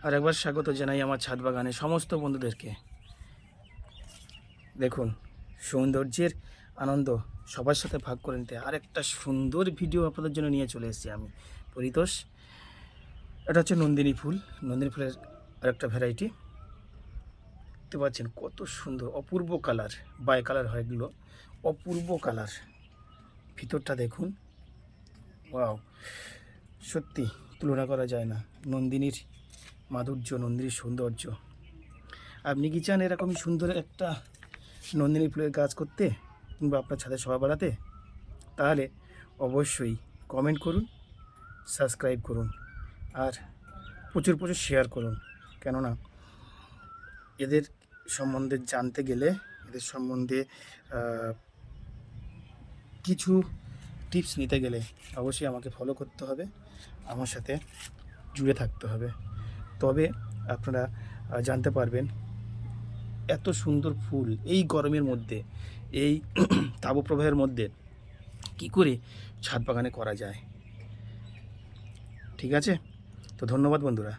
আর একবার স্বাগত জানাই আমার ছাদ বাগানে সমস্ত বন্ধুদেরকে। দেখুন, সৌন্দর্যের আনন্দ সবার সাথে ভাগ করে নিতে আরেকটা সুন্দর ভিডিও আপনাদের জন্য নিয়ে চলে এসেছি আমি, পরিতোষ। এটা হচ্ছে নন্দিনী ফুল। নন্দিনী ফুলের আরেকটা ভ্যারাইটি। দেখতে পাচ্ছেন কত সুন্দর, অপূর্ব কালার, বাই কালার হয় এগুলো, অপূর্ব কালার। ভিতরটা দেখুন, ওয়াও, সত্যি তুলনা করা যায় না নন্দিনীর মাধুর্য, নন্দিনীর সৌন্দর্য। আপনি কি চান এরকমই সুন্দর একটা নন্দিনী ফুলের গাছ করতে, কিংবা আপনার ছাদে শোভা বাড়াতে? তাহলে অবশ্যই কমেন্ট করুন, সাবস্ক্রাইব করুন, আর প্রচুর প্রচুর শেয়ার করুন। কেননা এদের সম্বন্ধে জানতে গেলে, এদের সম্বন্ধে কিছু টিপস নিতে গেলে অবশ্যই আমাকে ফলো করতে হবে, আমার সাথে জুড়ে থাকতে হবে। তবে আপনারা জানতে পারবেন এত সুন্দর ফুল এই গরমের মধ্যে, এই তাপপ্রবাহের মধ্যে কি করে ছাদ বাগানে করা যায়। ঠিক আছে, তো ধন্যবাদ বন্ধুরা।